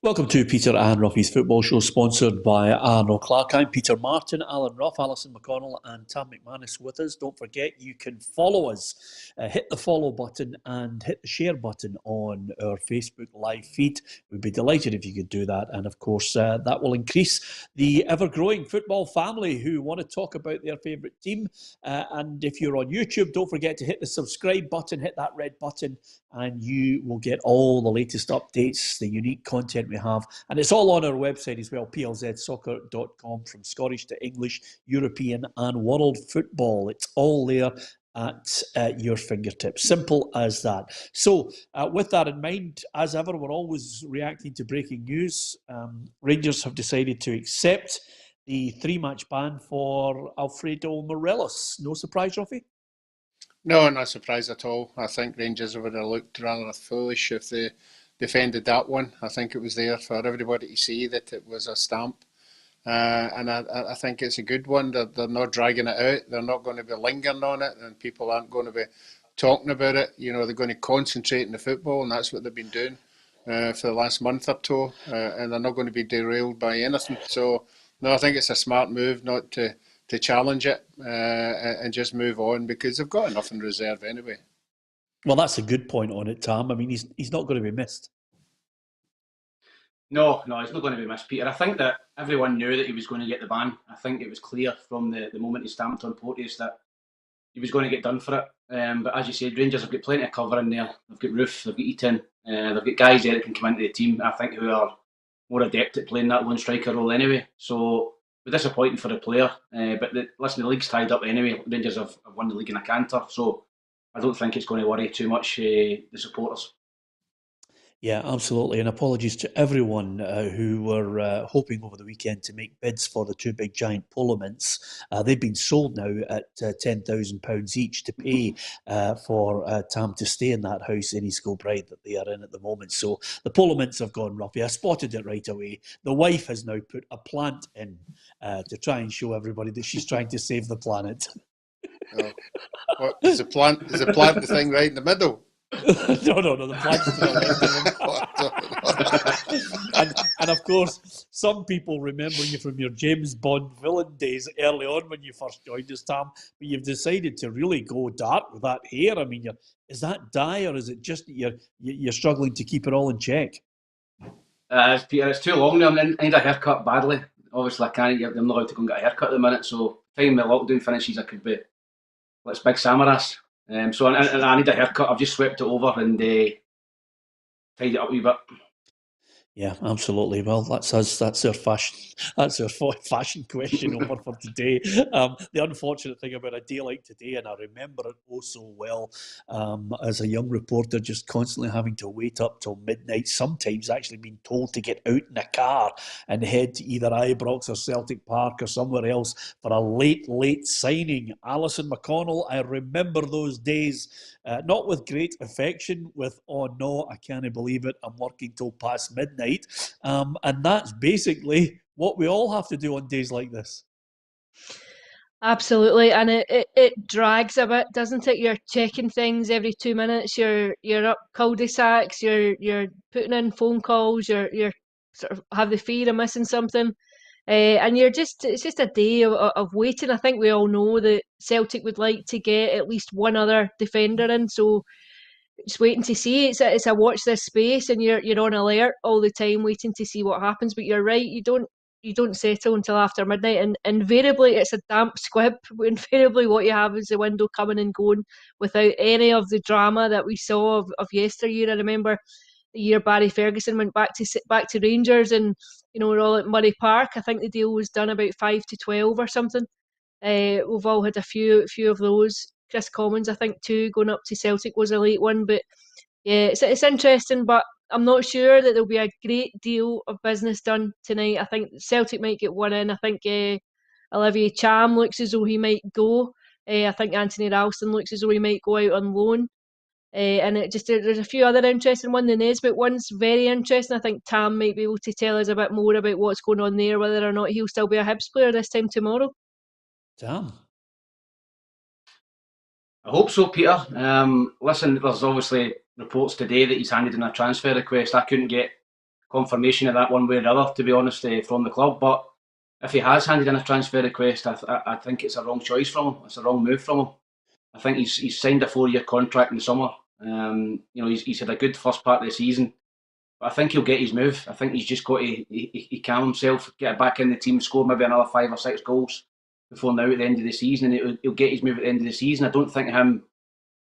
Welcome to Peter and Roughie's Football Show, sponsored by Arnold Clark. I'm Peter Martin, Alan Rough, Alison McConnell and Tam McManus with us. Don't forget, you can follow us. Hit the follow button and hit the share button on our Facebook live feed. We'd be delighted if you could do that. And of course, that will increase the ever-growing football family who want to talk about their favourite team. And if you're on YouTube, don't forget to hit the subscribe button, hit that red button, and you will get all the latest updates, the unique content we have. And it's all on our website as well, plzsoccer.com, from Scottish to English, European and world football. It's all there at your fingertips. Simple as that. So with that in mind, as ever, we're always reacting to breaking news. Rangers have decided to accept the 3-match ban for Alfredo Morelos. No surprise, Roughie? No, not surprised at all. I think Rangers would have looked rather foolish if they defended that one. I think it was there for everybody to see that it was a stamp. And I think it's a good one. They're not dragging it out. They're not going to be lingering on it, and people aren't going to be talking about it. You know, they're going to concentrate on the football, and that's what they've been doing for the last month or two. And they're not going to be derailed by anything. So, no, I think it's a smart move not to challenge it and just move on, because they've got enough in reserve anyway. Well, that's a good point on it, Tam. I mean, he's not going to be missed. No, he's not going to be missed, Peter. I think that everyone knew that he was going to get the ban. I think it was clear from the moment he stamped on Porteous that he was going to get done for it. But as you said, Rangers have got plenty of cover in there. They've got Roof, they've got Eaton, they've got guys there that can come into the team, I think, who are more adept at playing that lone striker role anyway. So, it's disappointing for the player. But listen, the league's tied up anyway. Rangers have won the league in a canter. So, I don't think it's going to worry too much the supporters. Yeah, absolutely. And apologies to everyone who were hoping over the weekend to make bids for the two big giant polo mints. They've been sold now at £10,000 each to pay for Tam to stay in that house in East Kilbride that they are in at the moment. So the polo mints have gone Roughie. I spotted it right away. The wife has now put a plant in to try and show everybody that she's trying to save the planet. Oh. What, is the plant the thing right in the middle? No, the plant's and of course, some people remember you from your James Bond villain days early on when you first joined us, Tam. But you've decided to really go dark with that hair. I mean, is that dye, or is it just that you're struggling to keep it all in check? Peter, it's too long now. I need a haircut badly. Obviously, I can't. I'm not allowed to go and get a haircut at the minute. So, time the lockdown finishes, I could be like Big Samaras. So I need a haircut. I've just swept it over and tidied it up a wee bit. Yeah, absolutely. Well, that's us. That's our fashion. That's our fashion question over for today. The unfortunate thing about a day like today, and I remember it oh so well, as a young reporter, just constantly having to wait up till midnight. Sometimes actually being told to get out in a car and head to either Ibrox or Celtic Park or somewhere else for a late signing. Alison McConnell, I remember those days. Not with great affection, with, oh no, I can't believe it, I'm working till past midnight. And that's basically what we all have to do on days like this. Absolutely, and it drags a bit, doesn't it? You're checking things every 2 minutes. You're up cul-de-sacs. You're putting in phone calls. You're sort of have the fear of missing something, and it's just a day of waiting. I think we all know that Celtic would like to get at least one other defender in, so just waiting to see. It's a watch this space, and you're on alert all the time, waiting to see what happens. But you're right, you don't settle until after midnight, and invariably it's a damp squib. Invariably what you have is the window coming and going without any of the drama that we saw of yesteryear. I remember the year Barry Ferguson went back to Rangers, and we're all at Murray Park. I think the deal was done about 5 to 12 or something. We've all had a few of those. Chris Commons, I think, too, going up to Celtic was a late one. But yeah, it's interesting, but I'm not sure that there'll be a great deal of business done tonight. I think Celtic might get one in. I think Olivier Cham looks as though he might go. I think Anthony Ralston looks as though he might go out on loan. And there's a few other interesting ones. The Nisbet one's very interesting. I think Tam might be able to tell us a bit more about what's going on there, whether or not he'll still be a Hibs player this time tomorrow. Tam? I hope so, Peter. Listen, there's obviously reports today that he's handed in a transfer request. I couldn't get confirmation of that one way or the other, to be honest, from the club. But if he has handed in a transfer request, I think it's a wrong choice from him. It's a wrong move from him. I think he's signed a 4-year contract in the summer. He's had a good first part of the season. But I think he'll get his move. I think he's just got to calm himself, get back in the team, score maybe another 5 or 6 goals before now at the end of the season, and he'll get his move at the end of the season. I don't think him,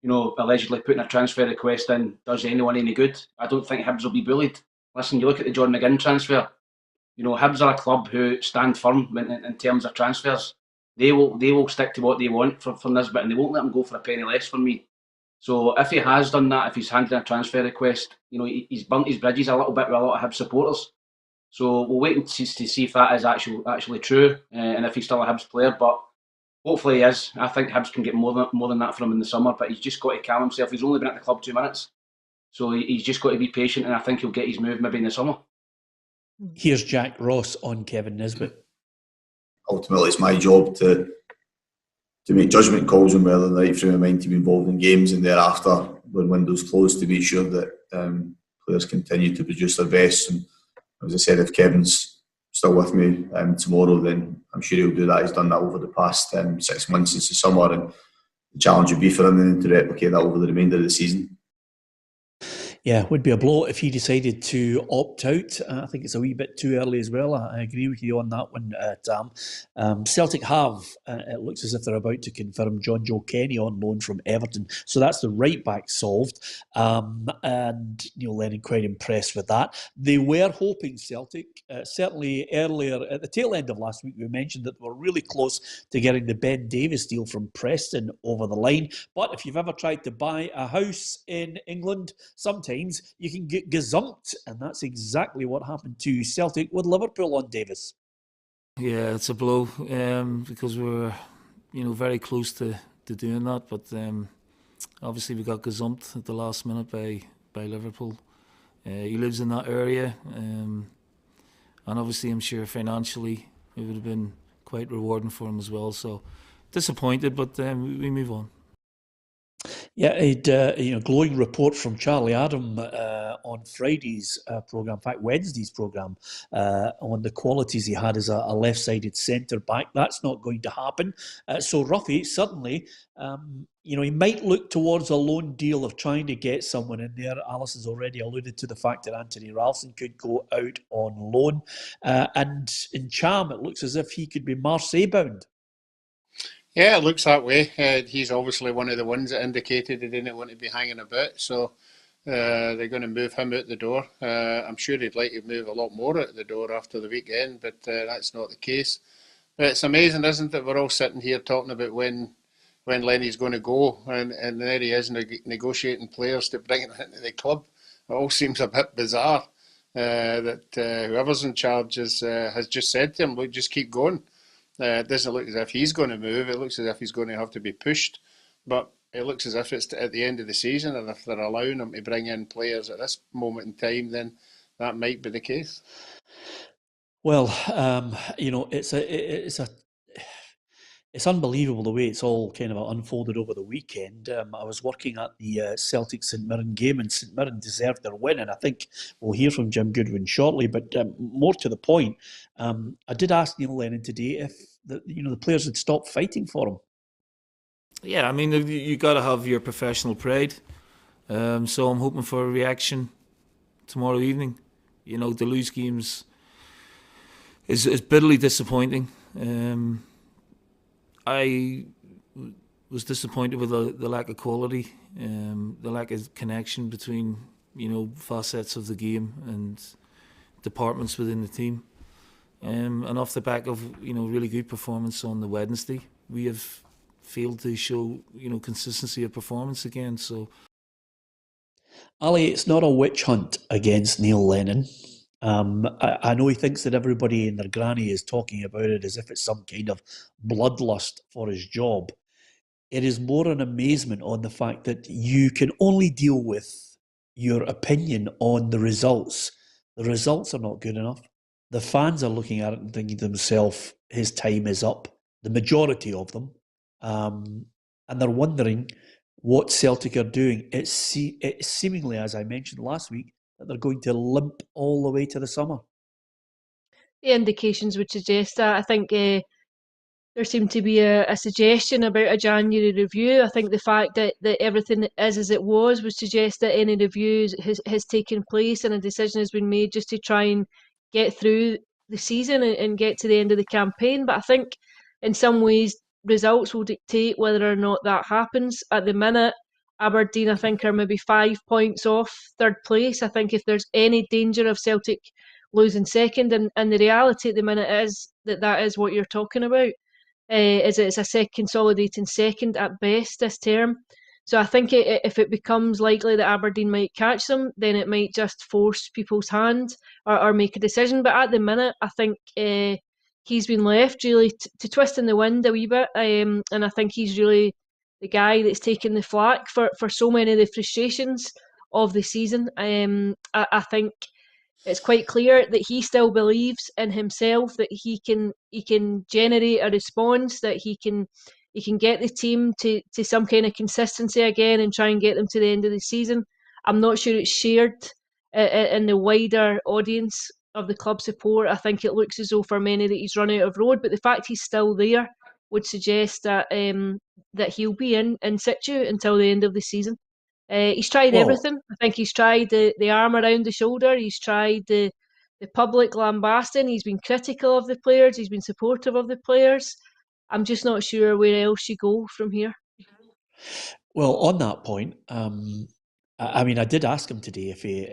allegedly putting a transfer request in does anyone any good. I don't think Hibs will be bullied. Listen, you look at the John McGinn transfer. Hibs are a club who stand firm in terms of transfers. They will stick to what they want for Nisbet, and they won't let him go for a penny less for me. So if he has done that, if he's handed in a transfer request, he's burnt his bridges a little bit with a lot of Hibs supporters. So we'll wait to see if that is actually true, and if he's still a Hibs player. But hopefully he is. I think Hibs can get more than that from him in the summer, but he's just got to calm himself. He's only been at the club 2 minutes, so he's just got to be patient, and I think he'll get his move maybe in the summer. Here's Jack Ross on Kevin Nisbet. Ultimately, it's my job to make judgment calls on whether the right frame of mind to be involved in games, and thereafter, when windows close, to make sure that players continue to produce their best. And as I said, if Kevin's still with me tomorrow, then I'm sure he'll do that. He's done that over the past 6 months since the summer, and the challenge would be for him then to replicate that over the remainder of the season. Yeah, would be a blow if he decided to opt out. I think it's a wee bit too early as well. I agree with you on that one, Tam. Celtic have, it looks as if they're about to confirm John Joe Kenny on loan from Everton. So that's the right back solved. And Neil Lennon quite impressed with that. They were hoping Celtic, certainly earlier, at the tail end of last week, we mentioned that they were really close to getting the Ben Davies deal from Preston over the line. But if you've ever tried to buy a house in England, sometimes you can get gazumped, and that's exactly what happened to Celtic with Liverpool on Davis. Yeah, it's a blow because we were, very close to doing that, but obviously we got gazumped at the last minute by Liverpool. He lives in that area, and obviously I'm sure financially it would have been quite rewarding for him as well. So disappointed, but we move on. Yeah, a glowing report from Charlie Adam on Friday's programme, in fact Wednesday's programme, on the qualities he had as a left-sided centre-back. That's not going to happen. So Roughie, suddenly, he might look towards a loan deal of trying to get someone in there. Alice has already alluded to the fact that Anthony Ralston could go out on loan. And in Cham, it looks as if he could be Marseille-bound. Yeah, it looks that way. He's obviously one of the ones that indicated he didn't want to be hanging about, so they're going to move him out the door. I'm sure he'd like to move a lot more out the door after the weekend, but that's not the case. But it's amazing, isn't it? We're all sitting here talking about when Lenny's going to go, and there he is negotiating players to bring him into the club. It all seems a bit bizarre that whoever's in charge has just said to him, look, just keep going. It doesn't look as if he's going to move. It looks as if he's going to have to be pushed. But it looks as if it's at the end of the season, and if they're allowing him to bring in players at this moment in time, then that might be the case. Well, it's unbelievable the way it's all kind of unfolded over the weekend. I was working at the Celtic St Mirren game, and St Mirren deserved their win, and I think we'll hear from Jim Goodwin shortly. But more to the point, I did ask Neil Lennon today if the players had stopped fighting for him. Yeah, I mean, you got to have your professional pride. So I'm hoping for a reaction tomorrow evening. To lose games is bitterly disappointing. I was disappointed with the lack of quality, the lack of connection between facets of the game and departments within the team. And off the back of really good performance on the Wednesday, we have failed to show consistency of performance again. So, Ali, it's not a witch hunt against Neil Lennon. I know he thinks that everybody and their granny is talking about it as if it's some kind of bloodlust for his job. It is more an amazement on the fact that you can only deal with your opinion on the results. The results are not good enough. The fans are looking at it and thinking to themselves, his time is up. The majority of them. And they're wondering what Celtic are doing. It's seemingly, as I mentioned last week, that they're going to limp all the way to the summer? The indications would suggest that. I think there seemed to be a suggestion about a January review. I think the fact that everything is as it was would suggest that any review has taken place and a decision has been made just to try and get through the season and get to the end of the campaign. But I think in some ways results will dictate whether or not that happens. At the minute, Aberdeen, I think, are maybe 5 points off third place. I think if there's any danger of Celtic losing second, and the reality at the minute is that is what you're talking about, is it's a consolidating second at best this term. So I think if it becomes likely that Aberdeen might catch them, then it might just force people's hand or make a decision. But at the minute, I think he's been left really to twist in the wind a wee bit. And I think he's really the guy that's taken the flak for so many of the frustrations of the season. I think it's quite clear that he still believes in himself, that he can generate a response, that he can get the team to some kind of consistency again and try and get them to the end of the season. I'm not sure it's shared in the wider audience of the club support. I think it looks as though for many that he's run out of road, but the fact he's still there would suggest that that he'll be in situ until the end of the season. He's tried everything. I think he's tried the arm around the shoulder. He's tried the public lambasting. He's been critical of the players. He's been supportive of the players. I'm just not sure where else you go from here. Well, on that point, I mean, I did ask him today if he,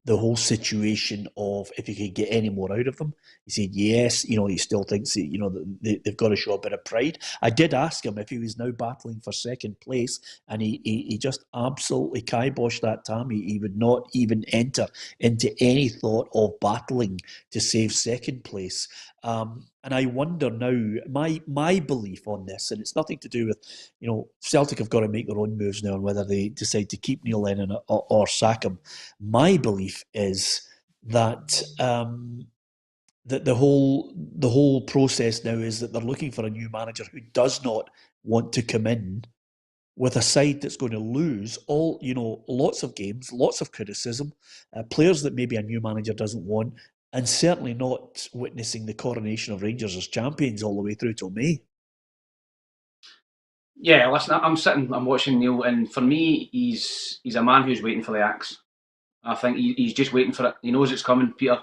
the whole situation of if he could get any more out of them. He said yes. He still thinks they've got to show a bit of pride. I did ask him if he was now battling for second place, and he just absolutely kiboshed that time. He would not even enter into any thought of battling to save second place. And I wonder now, my belief on this, and it's nothing to do with, Celtic have got to make their own moves now on whether they decide to keep Neil Lennon or sack him. My belief is that that the whole process now is that they're looking for a new manager who does not want to come in with a side that's going to lose lots of games, lots of criticism, players that maybe a new manager doesn't want, and certainly not witnessing the coronation of Rangers as champions all the way through till May. Yeah, listen, I'm watching Neil, and for me, he's a man who's waiting for the axe. I think he's just waiting for it. He knows it's coming, Peter.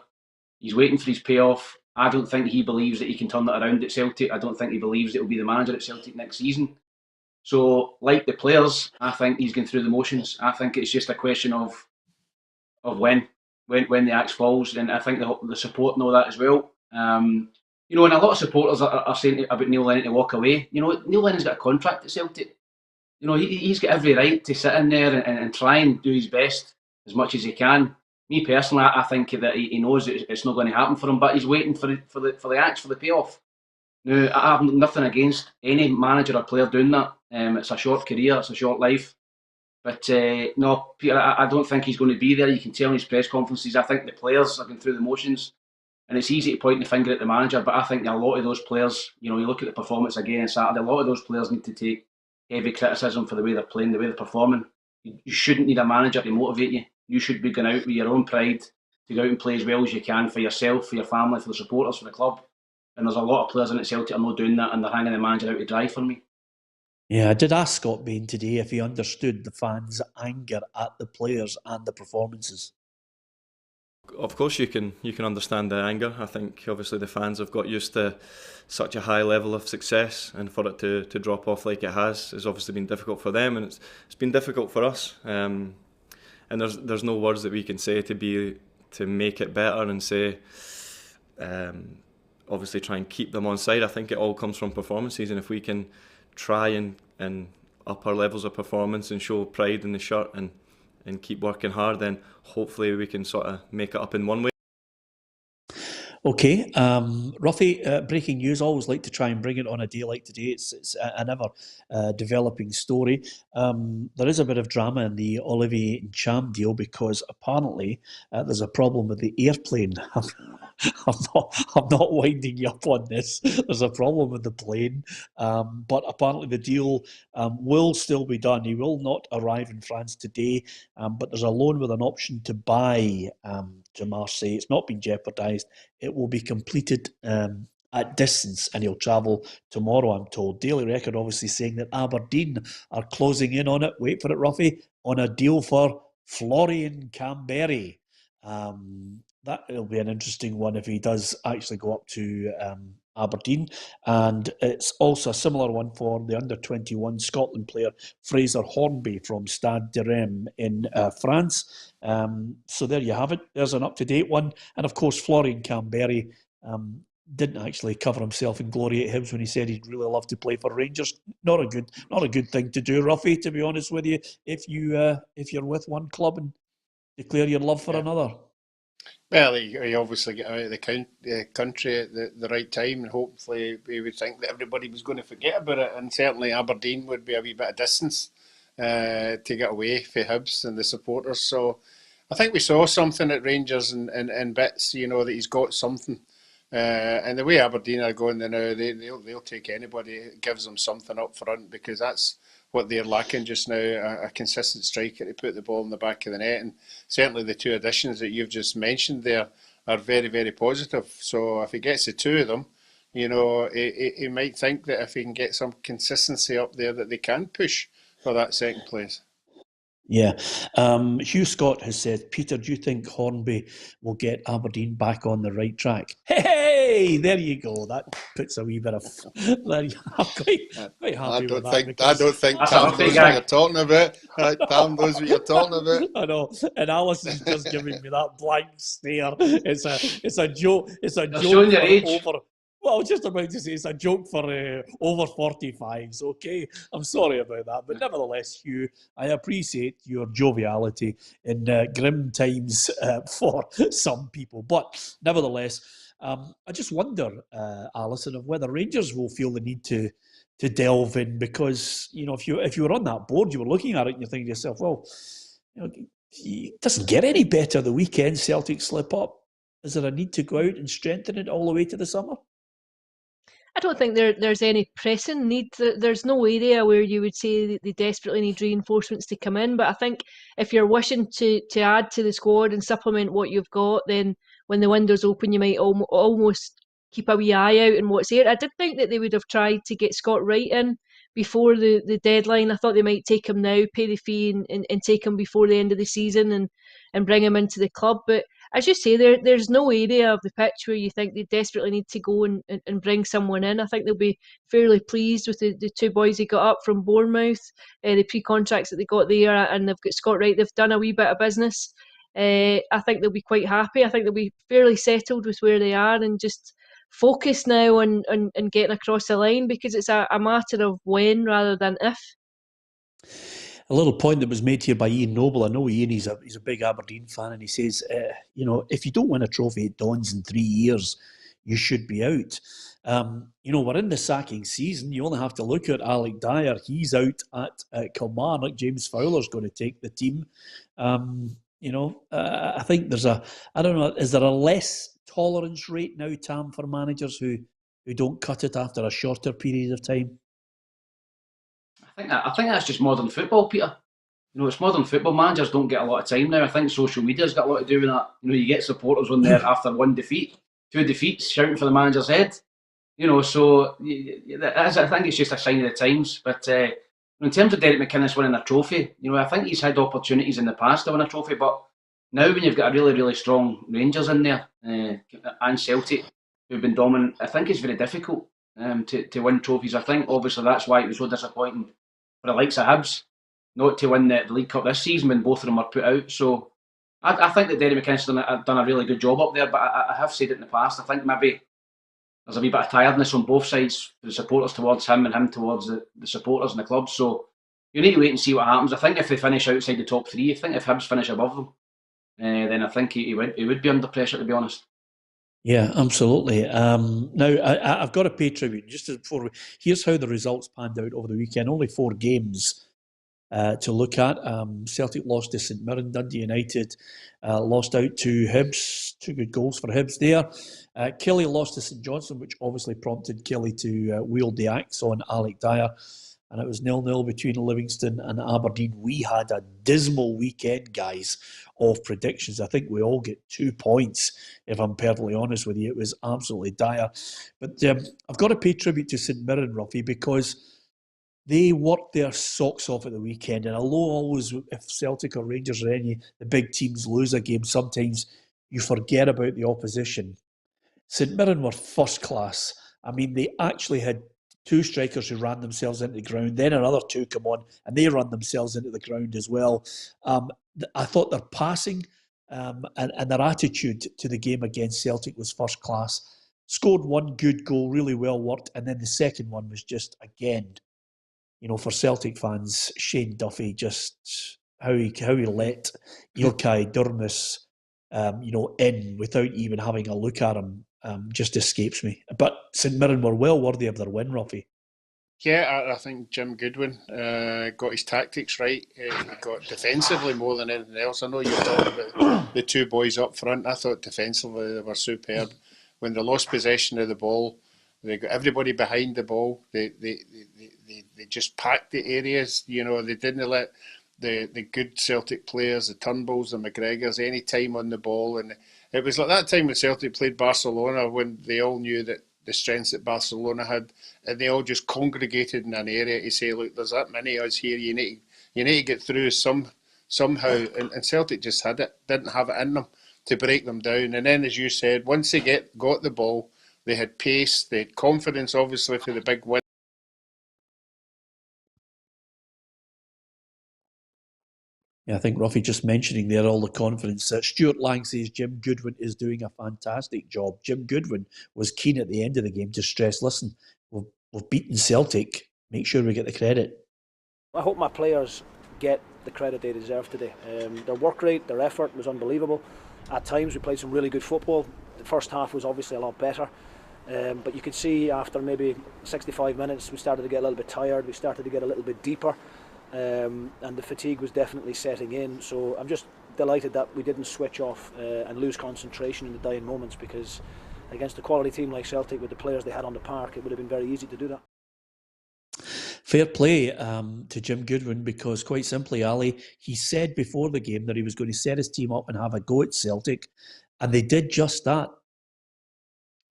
He's waiting for his payoff. I don't think he believes that he can turn that around at Celtic. I don't think he believes that he'll be the manager at Celtic next season. So, like the players, I think he's going through the motions. I think it's just a question of when the axe falls, and I think the support know that as well. And a lot of supporters are saying about Neil Lennon to walk away. Neil Lennon's got a contract at Celtic. He's got every right to sit in there and try and do his best as much as he can. Me personally, I think that he knows it's not going to happen for him, but he's waiting for the axe, for the payoff. Now, I have nothing against any manager or player doing that. It's a short career, it's a short life. But no, Peter, I don't think he's going to be there. You can tell in his press conferences. I think the players are going through the motions, and it's easy to point the finger at the manager. But I think a lot of those players, you look at the performance again on Saturday, a lot of those players need to take heavy criticism for the way they're playing, the way they're performing. You shouldn't need a manager to motivate you. You should be going out with your own pride to go out and play as well as you can for yourself, for your family, for the supporters, for the club. And there's a lot of players in at Celtic are not doing that, and they're hanging the manager out to dry for me. Yeah, I did ask Scott Bain today if he understood the fans' anger at the players and the performances. Of course you can understand the anger. I think obviously the fans have got used to such a high level of success, and for it to drop off like it has obviously been difficult for them, and it's been difficult for us. And there's no words that we can say to make it better and say obviously try and keep them on side. I think it all comes from performances, and if we can try and up our levels of performance and show pride in the shirt and keep working hard, then hopefully we can sort of make it up in one way. Okay, Roughie, breaking news. Always like to try and bring it on a day like today. It's an ever developing story. There is a bit of drama in the Olivier Ncham deal because apparently there's a problem with the airplane. I'm not winding you up on this. There's a problem with the plane, but apparently the deal will still be done. He will not arrive in France today, but there's a loan with an option to buy to Marseille. It's not been jeopardised. It will be completed at distance and he'll travel tomorrow, I'm told. Daily Record obviously saying that Aberdeen are closing in on it, wait for it, Roughie, on a deal for Florian Camberry. That will be an interesting one if he does actually go up to Aberdeen. And it's also a similar one for the under-21 Scotland player Fraser Hornby from Stade de Reims in France. So there you have it. There's an up-to-date one. And of course, Florian Camberry didn't actually cover himself in glory at Hibs when he said he'd really love to play for Rangers. Not a good thing to do, Roughie, to be honest with you, if you're with one club and declare your love for another. Well, he obviously got out of the country at the right time, and hopefully we would think that everybody was going to forget about it, and certainly Aberdeen would be a wee bit of distance to get away for Hibs and the supporters. So I think we saw something at Rangers in bits, that he's got something. And the way Aberdeen are going now, they'll take anybody. It gives them something up front, because that's what they're lacking just now, a consistent striker to put the ball in the back of the net. And certainly the two additions that you've just mentioned there are very, very positive. So if he gets the two of them, he might think that if he can get some consistency up there, that they can push for that second place. Yeah. Hugh Scott has said, Peter, do you think Hornby will get Aberdeen back on the right track? Hey, there you go. That puts a wee bit of... I'm quite happy with that. I don't think Tam knows what you're talking about. Tam knows what you're talking about. I know. And Alison's just giving me that blank stare. It's a joke. It's a joke showing your age. Well, I was just about to say it's a joke for over 45s, okay? I'm sorry about that. But nevertheless, Hugh, I appreciate your joviality in grim times for some people. But nevertheless, I just wonder, Alison, of whether Rangers will feel the need to delve in, because, if you were on that board, you were looking at it and you're thinking to yourself, well, it doesn't get any better the weekend. Celtic slip up. Is there a need to go out and strengthen it all the way to the summer? I don't think there's any pressing need. There's no area where you would say they desperately need reinforcements to come in. But I think if you're wishing to add to the squad and supplement what you've got, then when the window's open, you might almost keep a wee eye out on what's there. I did think that they would have tried to get Scott Wright in before the deadline. I thought they might take him now, pay the fee, and take him before the end of the season and bring him into the club. But as you say, there's no area of the pitch where you think they desperately need to go and bring someone in. I think they'll be fairly pleased with the two boys they got up from Bournemouth, the pre-contracts that they got there, and they've got Scott Wright. They've done a wee bit of business. I think they'll be quite happy. I think they'll be fairly settled with where they are and just focus now on getting across the line, because it's a matter of when rather than if. A little point that was made here by Ian Noble. I know Ian, he's a big Aberdeen fan, and he says, if you don't win a trophy at Dons in 3 years, you should be out. We're in the sacking season. You only have to look at Alec Dyer. He's out at Kilmarnock. James Fowler's going to take the team. I think is there a less tolerance rate now, Tam, for managers who don't cut it after a shorter period of time? I think that's just modern football, Peter. It's modern football. Managers don't get a lot of time now. I think social media's got a lot to do with that. You get supporters on there after one defeat, two defeats, shouting for the manager's head. So I think it's just a sign of the times. But in terms of Derek McInnes winning a trophy, I think he's had opportunities in the past to win a trophy, but now when you've got a really, really strong Rangers in there and Celtic who've been dominant, I think it's very difficult to win trophies. I think obviously that's why it was so disappointing for the likes of Hibs not to win the League Cup this season when both of them were put out. So I think that Derek McInnes has done a really good job up there, but I have said it in the past, I think maybe there's a wee bit of tiredness on both sides, the supporters towards him and him towards the supporters and the club. So you need to wait and see what happens. I think if they finish outside the top three, I think if Hibs finish above them, then I think he would be under pressure, to be honest. Yeah, absolutely. Now, I've got to pay tribute. Here's how the results panned out over the weekend. Only 4 games to look at. Celtic lost to St Mirren. Dundee United lost out to Hibs. 2 good goals for Hibs there. Kelly lost to St Johnstone, which obviously prompted Kelly to wield the axe on Alec Dyer. And it was 0-0 between Livingston and Aberdeen. We had a dismal weekend, guys, of predictions. I think we all get 2 points, if I'm perfectly honest with you. It was absolutely dire. But I've got to pay tribute to St Mirren, Roughie, because they worked their socks off at the weekend. And although always, if Celtic or Rangers or any the big teams lose a game, sometimes you forget about the opposition. St Mirren were first class. I mean, they actually had 2 strikers who ran themselves into the ground. Then another 2 come on and they ran themselves into the ground as well. I thought their passing and their attitude to the game against Celtic was first class. Scored 1 good goal, really well worked. And then the second one was just, again, for Celtic fans, Shane Duffy, just how he let Ilkay Durmus, in without even having a look at him, just escapes me. But St Mirren were well worthy of their win, Roughie. Yeah, I think Jim Goodwin got his tactics right. He got defensively more than anything else. I know you're talking about the 2 boys up front. I thought defensively they were superb. When they lost possession of the ball, they got everybody behind the ball. They just packed the areas. They didn't let the good Celtic players, the Turnbulls, the McGregors, any time on the ball. And it was like that time when Celtic played Barcelona, when they all knew that the strengths that Barcelona had, and they all just congregated in an area to say, look, there's that many of us here. You need to get through somehow. And Celtic just didn't have it in them to break them down. And then, as you said, once they got the ball, they had pace, they had confidence, obviously, for the big win. Yeah, I think Roughie just mentioning there all the confidence. Stuart Lang says Jim Goodwin is doing a fantastic job. Jim Goodwin was keen at the end of the game to stress, listen, we've beaten Celtic. Make sure we get the credit. I hope my players get the credit they deserve today. Their work rate, their effort was unbelievable. At times we played some really good football. The first half was obviously a lot better. But you could see after maybe 65 minutes we started to get a little bit tired. We started to get a little bit deeper. And the fatigue was definitely setting in, so I'm just delighted that we didn't switch off and lose concentration in the dying moments, because against a quality team like Celtic with the players they had on the park, it would have been very easy to do that. Fair play to Jim Goodwin, because quite simply, Ali, he said before the game that he was going to set his team up and have a go at Celtic, and they did just that.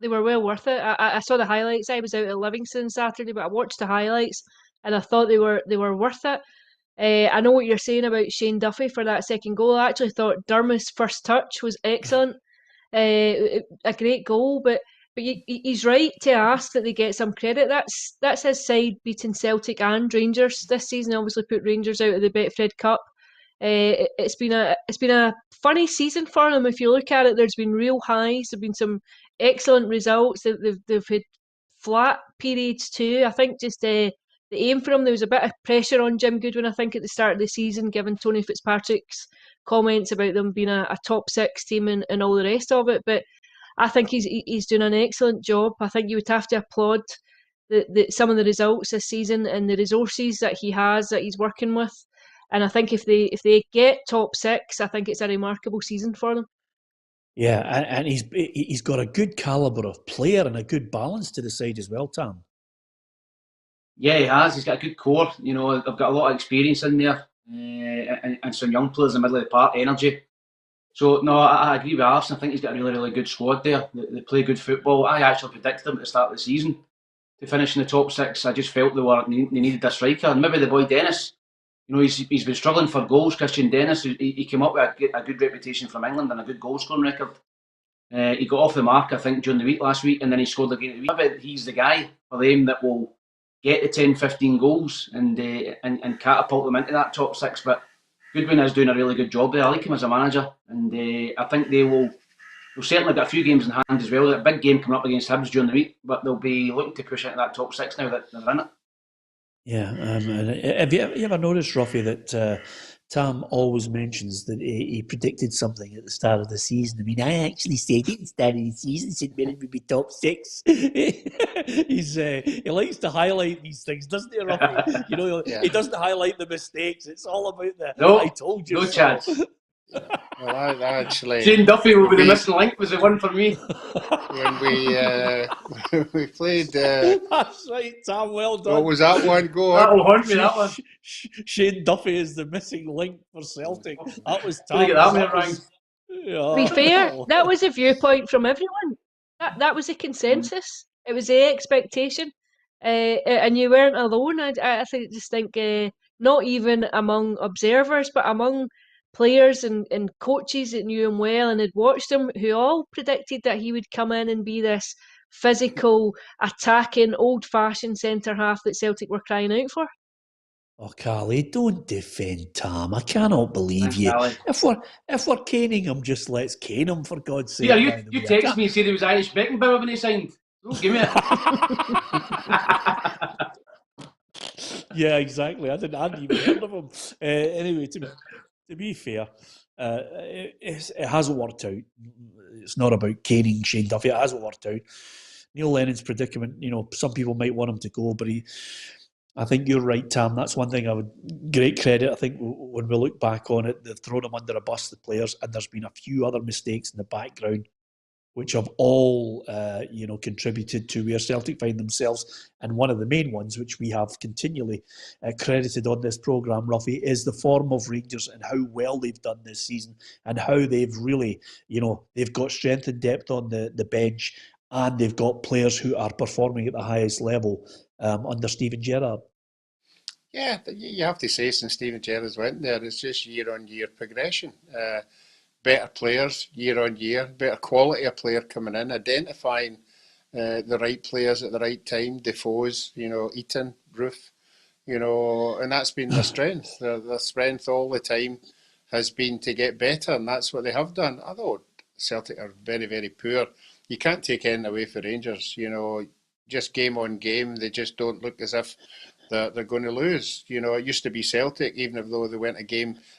They were well worth it. I saw the highlights. I was out at Livingston Saturday, but I watched the highlights and I thought they were worth it. I know what you're saying about Shane Duffy for that second goal. I actually thought Durmus' first touch was excellent. A great goal, but he's right to ask that they get some credit. That's his side beating Celtic and Rangers this season. Obviously put Rangers out of the Betfred Cup. It's been a funny season for them. If you look at it, there's been real highs. There've been some excellent results. They've had flat periods too. I think just the aim for him, there was a bit of pressure on Jim Goodwin, I think, at the start of the season, given Tony Fitzpatrick's comments about them being a top 6 team and all the rest of it. But I think he's doing an excellent job. I think you would have to applaud some of the results this season and the resources that he has, that he's working with. And I think if they get top 6, I think it's a remarkable season for them. Yeah, and he's got a good calibre of player and a good balance to the side as well, Tam. Yeah, he has. He's got a good core. They've got a lot of experience in there, and some young players in the middle of the park, energy. So, no, I agree with Alison. I think he's got a really, really good squad there. They play good football. I actually predicted them at the start of the season to finish in the top 6. I just felt they needed a striker. And maybe the boy Dennis, he's been struggling for goals. Christian Dennis, he came up with a good reputation from England and a good goal scoring record. He got off the mark, I think, during the week last week, and then he scored again the week. Maybe he's the guy for them that will get the 10-15 goals and catapult them into that top 6. But Goodwin is doing a really good job there. I like him as a manager, and I think they'll certainly get a few games in hand as well. A big game coming up against Hibs during the week, but they'll be looking to push into that top 6 now that they're in it. Yeah, have you ever noticed, Roughie, that Tam always mentions that he predicted something at the start of the season. I mean, I actually said it at the start of the season, St Mirren would be top 6. He likes to highlight these things, doesn't he, Roughie? You know, he doesn't highlight the mistakes. It's all about the I told you no so. chance. Well, I actually... Shane Duffy will be the missing link was the one for me. When we played... That's right, Tam, well done. What was that one? Go on. That'll haunt me, that one. Shane Duffy is the missing link for Celtic. That was Tam. Tam. To be fair, that was a viewpoint from everyone. That was a consensus. It was the expectation. And you weren't alone. I just think not even among observers, but among players and coaches that knew him well and had watched him, who all predicted that he would come in and be this physical, attacking, old-fashioned centre-half that Celtic were crying out for. Oh, Carly, don't defend Tam. I cannot believe you. Carly. If we're caning him, just let's cane him, for God's sake. Yeah, you texted me and said he was Irish Beckenbauer when he signed. Don't give me it. Yeah, exactly. I hadn't even heard of him. Anyway, to be fair, it hasn't worked out. It's not about caning Shane Duffy. It hasn't worked out. Neil Lennon's predicament, some people might want him to go, but I think you're right, Tam. That's one thing I would great credit. I think when we look back on it, they've thrown him under a bus, the players, and there's been a few other mistakes in the background which have all, contributed to where Celtic find themselves. And one of the main ones, which we have continually credited on this programme, Roughie, is the form of Rangers and how well they've done this season and how they've really, they've got strength and depth on the bench, and they've got players who are performing at the highest level under Steven Gerrard. Yeah, you have to say since Steven Gerrard's went there, it's just year-on-year progression. Better players year-on-year, better quality of player coming in, identifying the right players at the right time, Defoe's, Eaton, Roof, and that's been their strength. Their strength all the time has been to get better, and that's what they have done. Although Celtic are very, very poor, you can't take anything away for Rangers, just game on game, they just don't look as if they're going to lose. It used to be Celtic, even though they went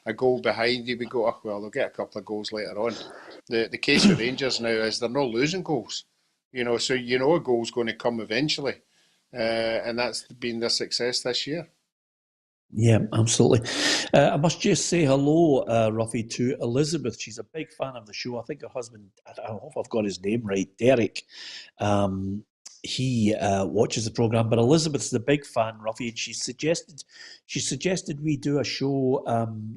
a goal behind, you would go, oh, well, they'll get a couple of goals later on. The case with Rangers now is they're not losing goals, so a goal's going to come eventually. And that's been their success this year. Yeah, absolutely. I must just say hello, Roughie, to Elizabeth. She's a big fan of the show. I think her husband, I don't know if I've got his name right, Derek, he watches the programme, but Elizabeth's the big fan, Roughie, and she suggested we do a show, an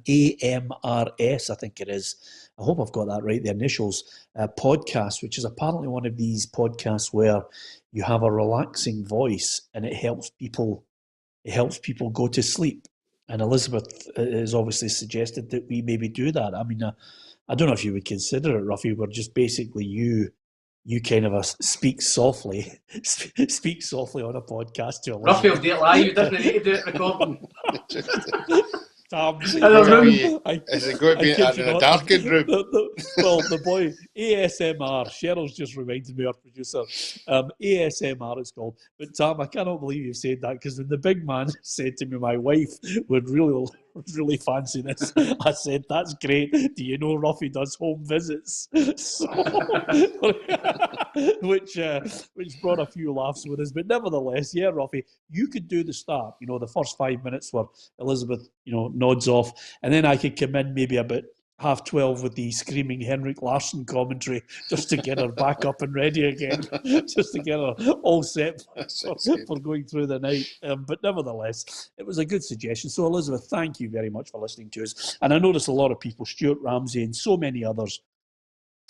AMRS, I think it is. I hope I've got that right, the initials, podcast, which is apparently one of these podcasts where you have a relaxing voice and it helps people go to sleep. And Elizabeth has obviously suggested that we maybe do that. I mean, I don't know if you would consider it, Roughie. We're just basically you kind of speak softly on a podcast to Elizabeth. Roughie will do it live, doesn't he need to do it recording? Is it going to be in a darkened room? The boy, ASMR, Cheryl's just reminded me, our producer, ASMR it's called. But Tam, I cannot believe you said that, because when the big man said to me, my wife would really fancy this, I said, that's great. Do you know Roughie does home visits? So, which brought a few laughs with us. But nevertheless, yeah, Roughie, you could do the start, the first 5 minutes where Elizabeth, nods off, and then I could come in maybe about 12:30 with the screaming Henrik Larsson commentary, just to get her back up and ready again, just to get her all set for going through the night. But nevertheless, it was a good suggestion. So Elizabeth, thank you very much for listening to us. And I notice a lot of people, Stuart Ramsey and so many others,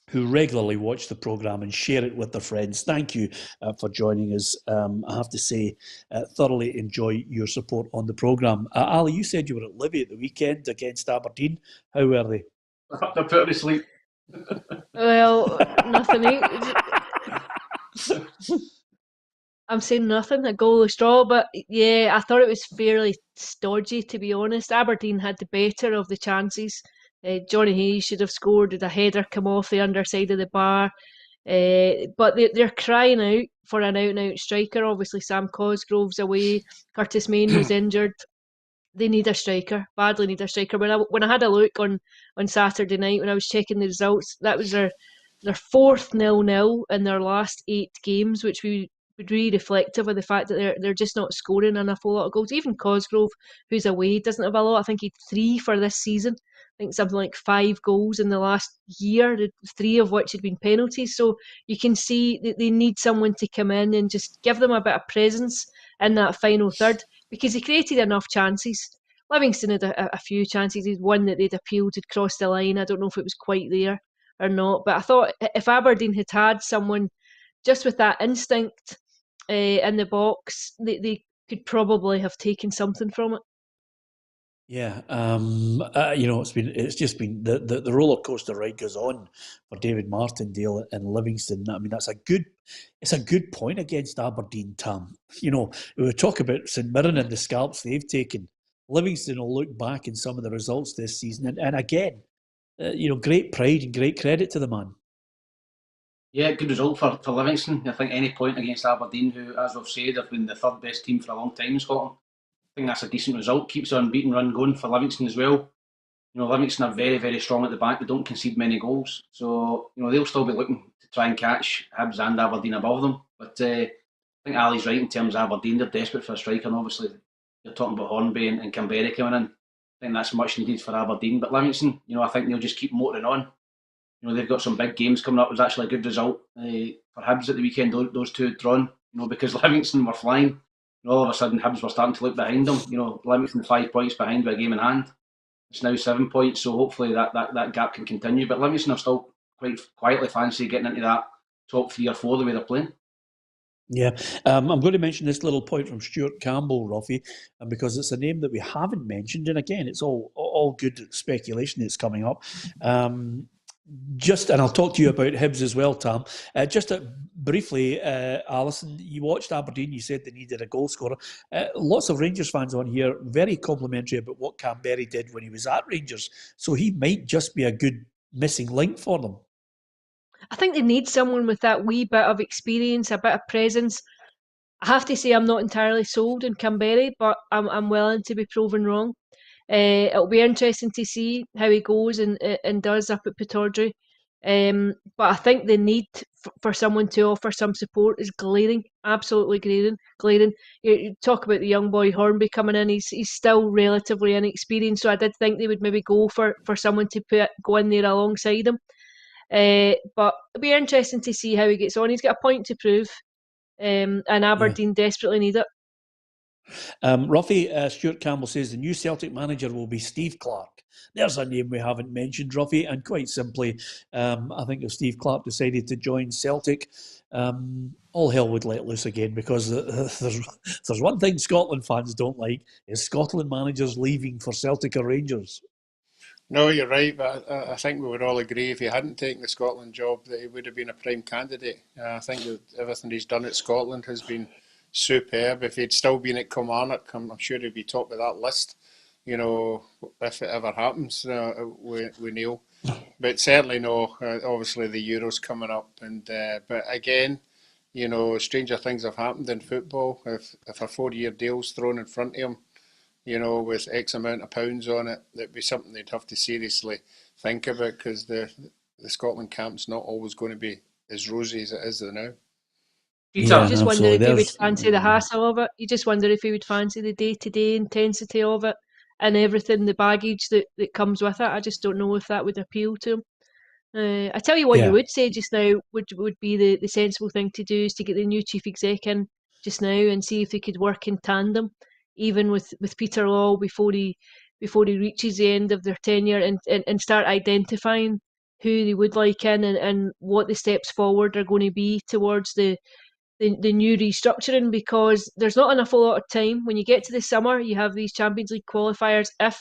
who regularly watch the programme and share it with their friends. Thank you for joining us. I have to say, thoroughly enjoy your support on the programme. Ali, you said you were at Livy at the weekend against Aberdeen. How were they? They're putting to sleep. Well, nothing. I'm saying nothing, a goal of straw, but yeah, I thought it was fairly stodgy, to be honest. Aberdeen had the better of the chances. Johnny Hayes should have scored. Did a header come off the underside of the bar? But they're crying out for an out-and-out striker. Obviously, Sam Cosgrove's away. Curtis Main was injured. they need a striker, badly need a striker. When I had a look on Saturday night, when I was checking the results, that was their fourth 0-0 in their last 8 games, which would be reflective of the fact that they're just not scoring an awful lot of goals. Even Cosgrove, who's away, doesn't have a lot. I think he had 3 for this season. I think something like 5 goals in the last year, 3 of which had been penalties. So you can see that they need someone to come in and just give them a bit of presence in that final third, because he created enough chances. Livingston had a few chances. He'd one that they'd appealed had crossed the line. I don't know if it was quite there or not, but I thought if Aberdeen had someone just with that instinct in the box, they could probably have taken something from it. Yeah, it's just been the roller coaster ride goes on for David Martindale and Livingston. I mean, it's a good point against Aberdeen, Tam. We talk about St Mirren and the scalps they've taken. Livingston will look back in some of the results this season, and again, great pride and great credit to the man. Yeah, good result for Livingston. I think any point against Aberdeen, who, as we've said, have been the third best team for a long time in Scotland. I think that's a decent result. Keeps the unbeaten run going for Livingston as well. Livingston are very, very strong at the back. They don't concede many goals. So, they'll still be looking to try and catch Hibs and Aberdeen above them. But I think Ali's right in terms of Aberdeen. They're desperate for a striker. And obviously, you're talking about Hornby and Canberra coming in. I think that's much needed for Aberdeen. But Livingston, I think they'll just keep motoring on. They've got some big games coming up. It was actually a good result for Hibs at the weekend. Those two had drawn, because Livingston were flying. All of a sudden, Hibs were starting to look behind them. Livingston 5 points behind with a game in hand. It's now 7 points, so hopefully that gap can continue. But Livingston are still quite quietly fancy getting into that top 3 or 4 the way they're playing. Yeah, I'm going to mention this little point from Stuart Campbell, Roughie, because it's a name that we haven't mentioned, and again, it's all good speculation that's coming up. And I'll talk to you about Hibs as well, Tam. Briefly, Alison, you watched Aberdeen, you said they needed a goal scorer. Lots of Rangers fans on here, very complimentary about what Canberra did when he was at Rangers. So he might just be a good missing link for them. I think they need someone with that wee bit of experience, a bit of presence. I have to say I'm not entirely sold in Canberra, but I'm willing to be proven wrong. It'll be interesting to see how he goes and does up at Pittodrie. But I think the need for someone to offer some support is glaring, absolutely glaring. You talk about the young boy Hornby coming in, he's still relatively inexperienced, so I did think they would maybe go for someone to go in there alongside him. But it'll be interesting to see how he gets on. He's got a point to prove, and Aberdeen desperately need it. Roughie, Stuart Campbell says the new Celtic manager will be Steve Clarke. There's a name we haven't mentioned, Roughie, and quite simply, I think if Steve Clarke decided to join Celtic, all hell would let loose again, because there's one thing Scotland fans don't like, is Scotland managers leaving for Celtic or Rangers. No, you're right, but I think we would all agree if he hadn't taken the Scotland job that he would have been a prime candidate. I think that everything he's done at Scotland has been superb. If he'd still been at Kilmarnock, I'm sure he'd be top of that list, if it ever happens with Neil. But certainly no, obviously the Euro's coming up, and but again, stranger things have happened in football. If a 4-year deal's thrown in front of him, with X amount of pounds on it, that'd be something they'd have to seriously think about, because the Scotland camp's not always going to be as rosy as it is now. You just wonder if he would fancy the hassle of it. You just wonder if he would fancy the day-to-day intensity of it and everything, the baggage that comes with it. I just don't know if that would appeal to him. I tell you what, you would say just now would be the sensible thing to do is to get the new chief exec in just now and see if they could work in tandem, even with Peter Law before he reaches the end of their tenure, and start identifying who they would like in and what the steps forward are going to be towards the new restructuring, because there's not an awful lot of time. When you get to the summer, you have these Champions League qualifiers, if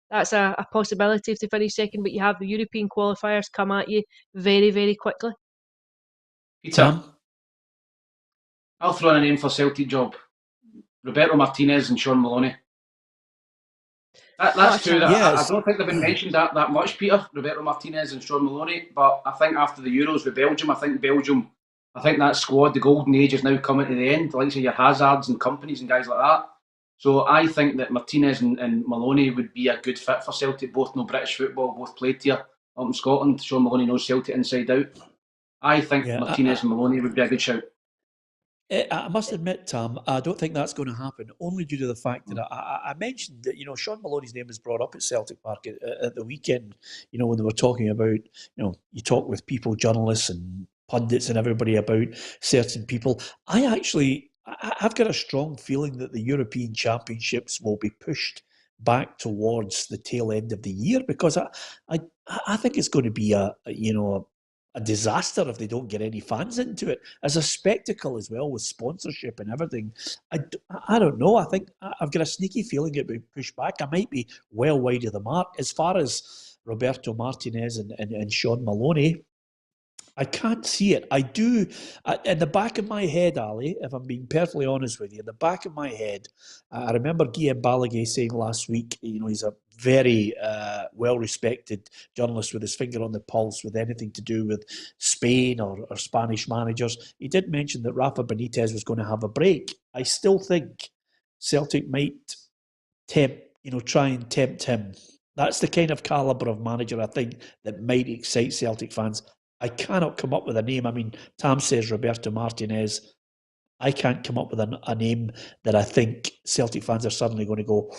that's a possibility if they finish second, but you have the European qualifiers come at you very, very quickly. Peter, I'll throw in a name for Celtic job. Roberto Martinez and Sean Maloney. That's two that I don't think they've been mentioned that much, Peter. Roberto Martinez and Sean Maloney. But I think after the Euros with Belgium, I think that squad, the golden age, is now coming to the end. Like say your Hazards and companies and guys like that. So I think that Martinez and Maloney would be a good fit for Celtic. Both know British football, both played here up in Scotland. Sean Maloney knows Celtic inside out. I think Martinez and Maloney would be a good shout. I must admit, Tam, I don't think that's going to happen, only due to the fact that I mentioned that, Sean Maloney's name was brought up at Celtic Park at the weekend, when they were talking about, you talk with people, journalists and pundits and everybody about certain people. I've got a strong feeling that the European Championships will be pushed back towards the tail end of the year, because I think it's going to be a disaster if they don't get any fans into it, as a spectacle as well, with sponsorship and everything. I don't know. I think I've got a sneaky feeling it will be pushed back. I might be well wide of the mark. As far as Roberto Martinez and Sean Maloney, I can't see it. I do, in the back of my head, Ali, if I'm being perfectly honest with you, in the back of my head, I remember Guillaume Balaguer saying last week, he's a very well-respected journalist with his finger on the pulse with anything to do with Spain or Spanish managers. He did mention that Rafa Benitez was going to have a break. I still think Celtic might try and tempt him. That's the kind of calibre of manager I think that might excite Celtic fans. I cannot come up with a name. I mean, Tam says Roberto Martinez. I can't come up with a name that I think Celtic fans are suddenly going to go,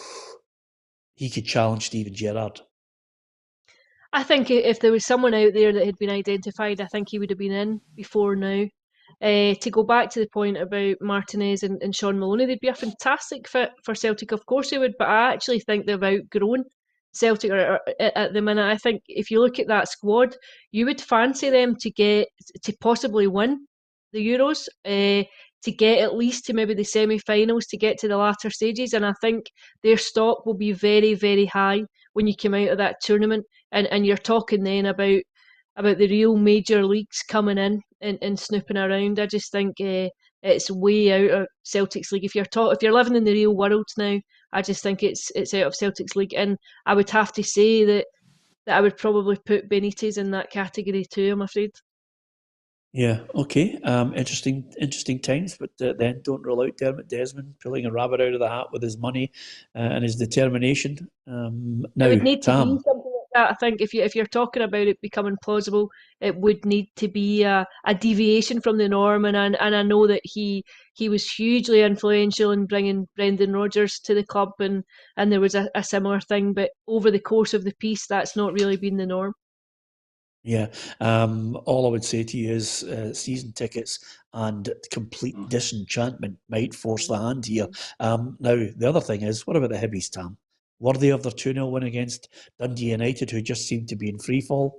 he could challenge Steven Gerrard. I think if there was someone out there that had been identified, I think he would have been in before now. To go back to the point about Martinez and Sean Maloney, they'd be a fantastic fit for Celtic. Of course they would, but I actually think they've outgrown Celtic at the minute. I think if you look at that squad, you would fancy them to possibly win the Euros, to get at least to maybe the semi-finals, to get to the latter stages, and I think their stock will be very, very high when you come out of that tournament. And you're talking then about the real major leagues coming in and snooping around. I just think it's way out of Celtic's league. If you're living in the real world now, I just think it's out of Celtic's league. And I would have to say that I would probably put Benitez in that category too, I'm afraid. Yeah, okay. Interesting times, but then don't rule out Dermot Desmond pulling a rabbit out of the hat with his money and his determination. Now, it would need Tam, to be something like that. I think if you're talking about it becoming plausible, it would need to be a deviation from the norm. And I know that he was hugely influential in bringing Brendan Rodgers to the club, and there was a similar thing. But over the course of the piece, that's not really been the norm. Yeah, all I would say to you is season tickets and complete disenchantment might force the hand here. Now, the other thing is, what about the Hibbies, Tam? Worthy of their 2-0 win against Dundee United, who just seemed to be in free fall?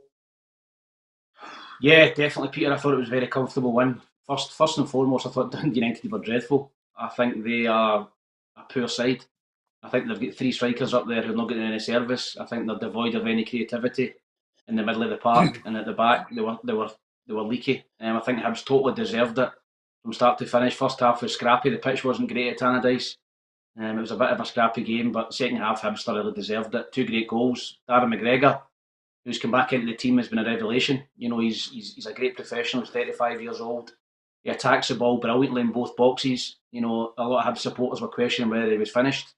Yeah, definitely, Peter. I thought it was a very comfortable win. First and foremost, I thought Dundee United were dreadful. I think they are a poor side. I think they've got 3 strikers up there who are not getting any service. I think they're devoid of any creativity in the middle of the park, and at the back they were leaky. I think Hibs totally deserved it from start to finish. First half was scrappy. The pitch wasn't great at Tannadice. It was a bit of a scrappy game, but second half Hibs thoroughly deserved it. 2 great goals. Darren McGregor, who's come back into the team, has been a revelation. He's a great professional. He's 35 years old. He attacks the ball brilliantly in both boxes. A lot of Hibs supporters were questioning whether he was finished.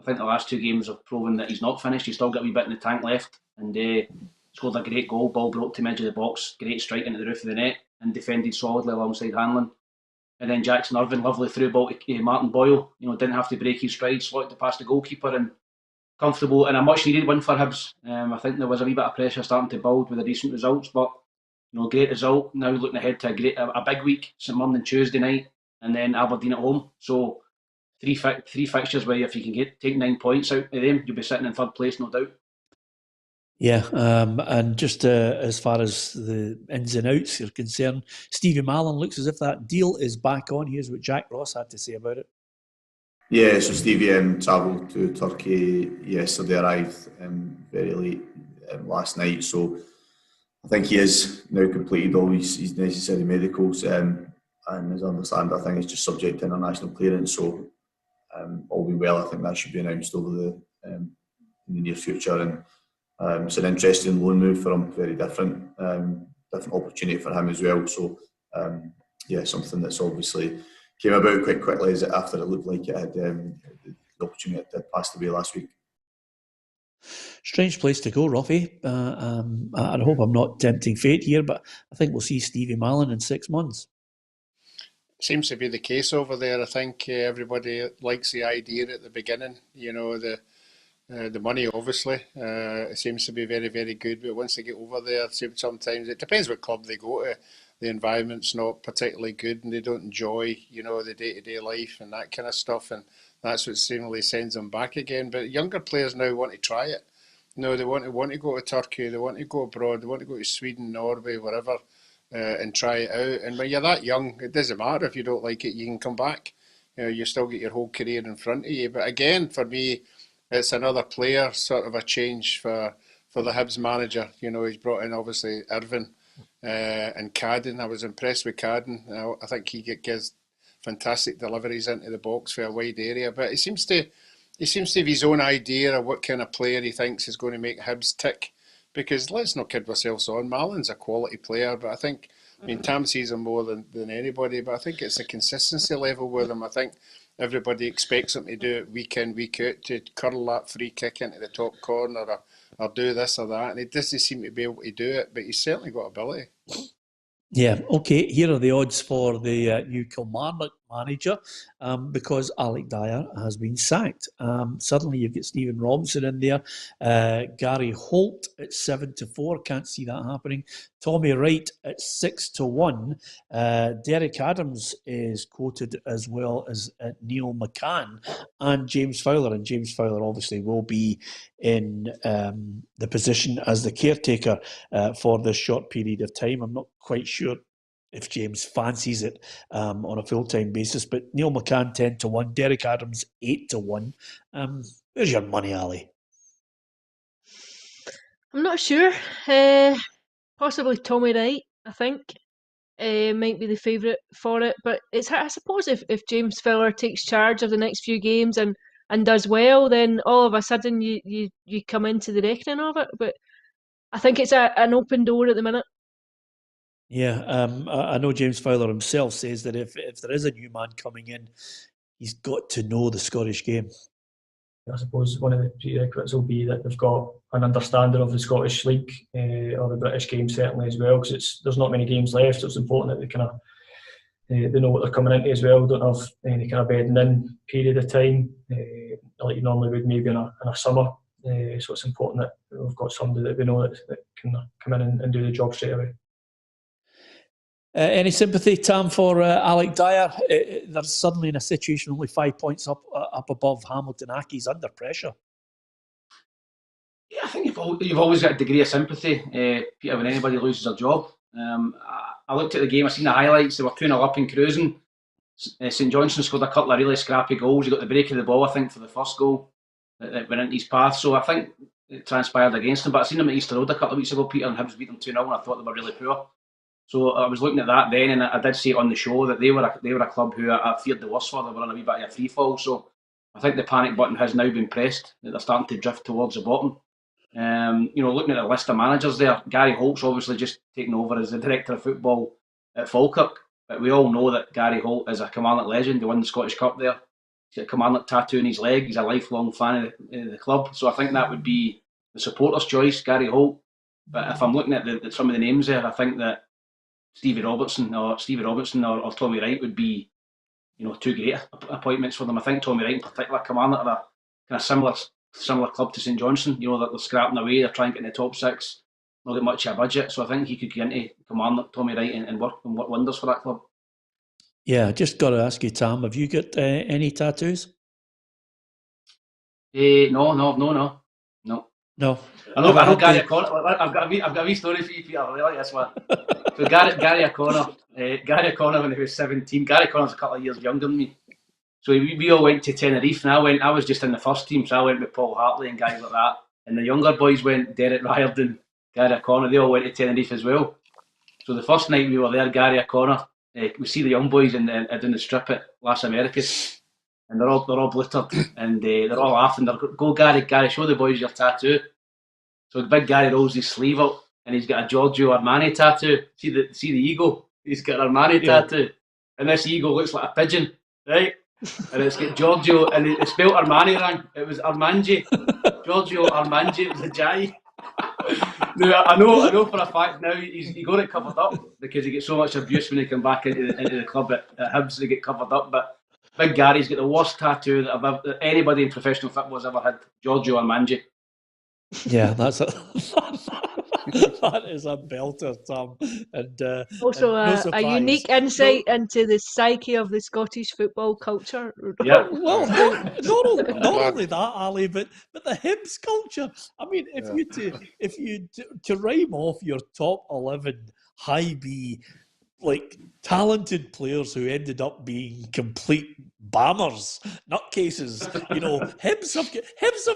I think the last 2 games have proven that he's not finished. He's still got a wee bit in the tank left, and scored a great goal. Ball broke to the edge of the box. Great strike into the roof of the net, and defended solidly alongside Hanlon. And then Jackson Irvine, lovely through ball to Martin Boyle. Didn't have to break his stride, slotted past the goalkeeper, and comfortable, and a much needed win for Hibs. I think there was a wee bit of pressure starting to build with the recent results, but great result. Now looking ahead to a big week, St Mirren on Tuesday night, and then Aberdeen at home. So three fixtures where if you can take 9 points out of them, you'll be sitting in third place, no doubt. Yeah, and just as far as the ins and outs are concerned, Stevie Mallan looks as if that deal is back on. Here's what Jack Ross had to say about it. Yeah, so Stevie travelled to Turkey yesterday, arrived very late last night, so I think he has now completed all his necessary medicals, and as I understand, I think it's just subject to international clearance, so all being well, I think that should be announced over in the near future, and it's an interesting loan move for him, very different opportunity for him as well, so something that's obviously came about quite quickly after it looked like it had the opportunity that passed away last week. Strange place to go, Roughie. I hope I'm not tempting fate here, but I think we'll see Stevie Mallan in 6 months. Seems to be the case over there. I think everybody likes the idea at the beginning. You know, the money, obviously, it seems to be very, very good. But once they get over there, sometimes it depends what club they go to. The environment's not particularly good, and they don't enjoy, you know, the day-to-day life and that kind of stuff. And that's what seemingly sends them back again. But younger players now want to try it. No, they want to go to Turkey. They want to go abroad. They want to go to Sweden, Norway, wherever, and try it out. And when you're that young, it doesn't matter if you don't like it. You can come back. You know, you still get your whole career in front of you. But again, for me, it's another player, sort of a change for the Hibs manager. You know, he's brought in obviously Irvine and Cadden. I was impressed with Cadden. I think he gives fantastic deliveries into the box for a wide area. But he seems to have his own idea of what kind of player he thinks is going to make Hibs tick. Because let's not kid ourselves on, Mallan's a quality player, but I mean, Tam sees him more than anybody, but I think it's the consistency level with him. I think everybody expects him to do it week in, week out, to curl that free kick into the top corner or do this or that, and he doesn't seem to be able to do it, but he's certainly got ability. Yeah, okay, here are the odds for the new Kilmarnock manager because Alec Dyer has been sacked. Suddenly you've got Stephen Robinson in there. Gary Holt at 7-4, can't see that happening. Tommy Wright at 6-1. Derek Adams is quoted as well as Neil McCann and James Fowler. And James Fowler obviously will be in the position as the caretaker for this short period of time. I'm not quite sure if James fancies it on a full-time basis, but Neil McCann 10-1, Derek Adams 8-1. Where's your money, Ali? I'm not sure. Possibly Tommy Wright, I think, might be the favourite for it. But I suppose if James Fowler takes charge of the next few games and does well, then all of a sudden you come into the reckoning of it. But I think it's an open door at the minute. Yeah, I know James Fowler himself says that if there is a new man coming in, he's got to know the Scottish game. I suppose one of the prerequisites will be that they've got an understanding of the Scottish League or the British game certainly as well, because there's not many games left, so it's important that they know what they're coming into as well. Don't have any kind of bedding in period of time like you normally would maybe in a summer. So it's important that we've got somebody that we know that can come in and do the job straight away. Any sympathy, Tam, for Alec Dyer? They're suddenly in a situation only 5 points up above Hamilton Accies, under pressure. Yeah, I think you've always got a degree of sympathy, Peter, when anybody loses a job. I looked at the game, I seen the highlights, they were 2-0 up and cruising. St Johnstone scored a couple of really scrappy goals. He got the break of the ball, I think, for the first goal that went into his path. So I think it transpired against him. But I seen them at Easter Road a couple of weeks ago, Peter, and Hibs beat them 2-0, and I thought they were really poor. So I was looking at that then, and I did see it on the show that they were a club who I feared the worst for. They were on a wee bit of a free fall. So I think the panic button has now been pressed, that they're starting to drift towards the bottom. Looking at the list of managers there, Gary Holt's obviously just taken over as the director of football at Falkirk. But we all know that Gary Holt is a Kilmarnock legend. He won the Scottish Cup there. He's got a Kilmarnock tattoo on his leg. He's a lifelong fan of the club. So I think that would be the supporters' choice, Gary Holt. But if I'm looking at some of the names there, I think that Stevie Robertson or Tommy Wright would be, two great appointments for them. I think Tommy Wright in particular, Kilmarnock are a kind of similar club to St Johnstone. That they're scrapping away, they're trying to get in the top six, not get much of a budget. So I think he could get into Kilmarnock, Tommy Wright, and work wonders for that club. Yeah, just got to ask you, Tam, have you got any tattoos? No. No. I know Gary O'Connor. I've got a wee story for you, Peter. I really like this one. So Gary O'Connor, when he was 17, Gary O'Connor's a couple of years younger than me. So we all went to Tenerife, and I was just in the first team, so I went with Paul Hartley and guys like that. And the younger boys went, Derek Riordan, Gary O'Connor, they all went to Tenerife as well. So the first night we were there, Gary O'Connor, we see the young boys doing the strip at Las Americas. And they're all blittered, and they're all laughing. They're go Gary, show the boys your tattoo. So the big Gary rolls his sleeve up, and he's got a Giorgio Armani tattoo. See the eagle? He's got an Armani tattoo, and this eagle looks like a pigeon, right? and it's got Giorgio, and it spelled Armani wrong. It was Armangi. Giorgio Armangi. It was a J. Now, I know for a fact now he got it covered up because he gets so much abuse when he come back into the club at Hibs. They get covered up, but Big Gary's got the worst tattoo that anybody in professional football has ever had. Giorgio Armangi. Yeah, that is a belter, Tom. And also and a unique insight into the psyche of the Scottish football culture. Yeah. Well, not only that, Ali, but the Hibs culture. I mean, if you to rhyme off your top 11 high B, like talented players who ended up being complete bammers, nutcases. Hibs have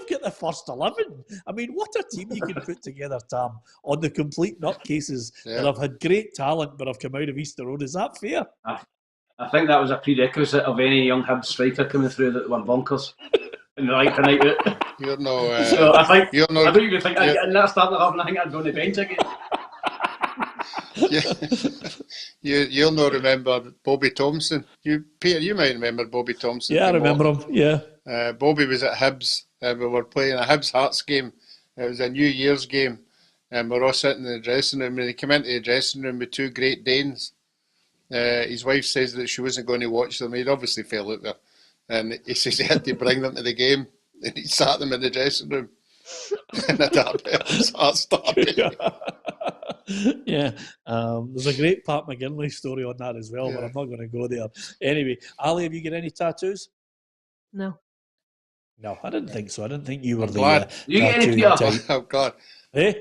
got the first 11. I mean, what a team you can put together, Tam, on the complete nutcases that have had great talent but have come out of Easter Road. Is that fair? I think that was a prerequisite of any young Hibs striker coming through that were bonkers in the night out. You're no. So I think I don't even think I'd get in that starting 11. I think I'd go on the bench again. You'll not remember Bobby Thompson. Peter, you might remember Bobby Thompson. Yeah, I remember him. Yeah. Bobby was at Hibs. We were playing a Hibs Hearts game. It was a New Year's game, and we're all sitting in the dressing room. And he came into the dressing room with two Great Danes. His wife says that she wasn't going to watch them. He'd obviously fell out there, and he says he had to bring them to the game. And he sat them in the dressing room, and a Hibs Hearts started. Yeah, there's a great Pat McGinley story on that as well, but I'm not going to go there. Anyway, Ali, have you got any tattoos? No, I didn't think so. I didn't think you were you get any type. Oh God! Eh?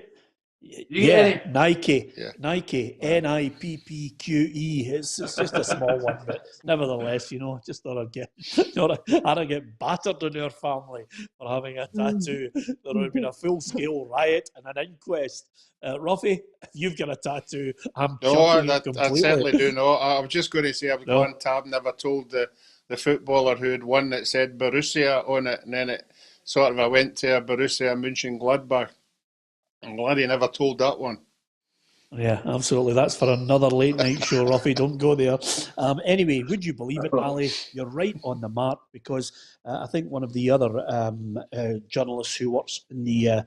Nike, Yeah. Nike, NIPPQE. It's just a small one, but nevertheless, just thought I'd get battered in our family for having a tattoo. There would have been a full-scale riot and an inquest. Roughie, if you've got a tattoo, I'm chucking you completely. I certainly do not. I was just going to say, one tab never told the footballer who had won that said Borussia on it, and then it sort of I went to a Borussia Mönchengladbach. I'm glad he never told that one. Yeah, absolutely. That's for another late night show, Roughie. Don't go there. Anyway, would you believe it, Ali? You're right on the mark, because I think one of the other journalists who works in the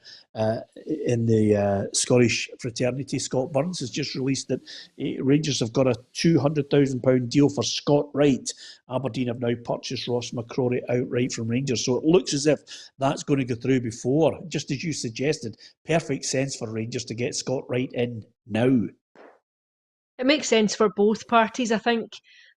Scottish fraternity, Scott Burns, has just released that Rangers have got a £200,000 deal for Scott Wright. Aberdeen have now purchased Ross McCrory outright from Rangers. So it looks as if that's going to go through before, just as you suggested. Perfect sense for Rangers to get Scott Wright in now. it makes sense for both parties. I think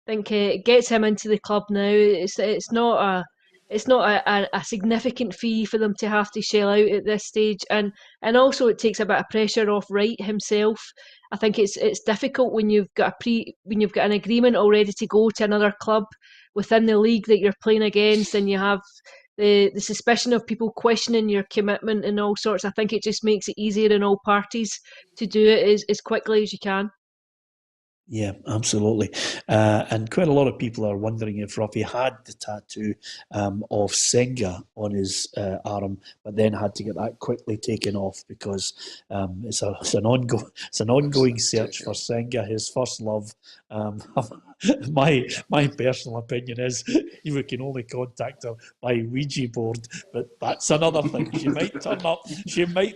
it gets him into the club now. It's not a significant fee for them to have to shell out at this stage, and also it takes a bit of pressure off Wright himself. I think it's difficult when you've got an agreement already to go to another club within the league that you're playing against, and you have the suspicion of people questioning your commitment and all sorts. I think it just makes it easier in all parties to do it as quickly as you can. Yeah, absolutely. And quite a lot of people are wondering if Roughie had the tattoo of Senga on his arm, but then had to get that quickly taken off because it's an ongoing search for Senga, his first love. My personal opinion is you can only contact her by Ouija board, but that's another thing. She might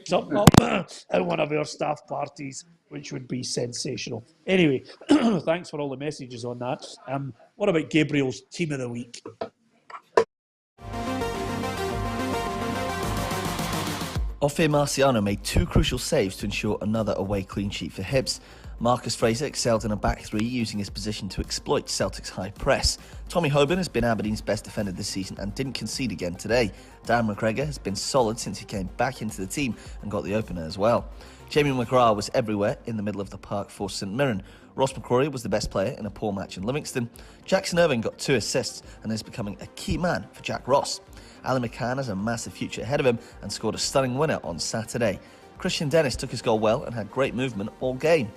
turn up at one of our staff parties, which would be sensational. Anyway, thanks for all the messages on that. What about Gabriel's Team of the Week? Ofe Marciano made two crucial saves to ensure another away clean sheet for Hibs. Marcus Fraser excelled in a back three, using his position to exploit Celtic's high press. Tommy Hoban has been Aberdeen's best defender this season and didn't concede again today. Darren McGregor has been solid since he came back into the team and got the opener as well. Jamie McGrath was everywhere in the middle of the park for St Mirren. Ross McCrory was the best player in a poor match in Livingston. Jackson Irving got 2 assists and is becoming a key man for Jack Ross. Alan McCann has a massive future ahead of him and scored a stunning winner on Saturday. Christian Dennis took his goal well and had great movement all game.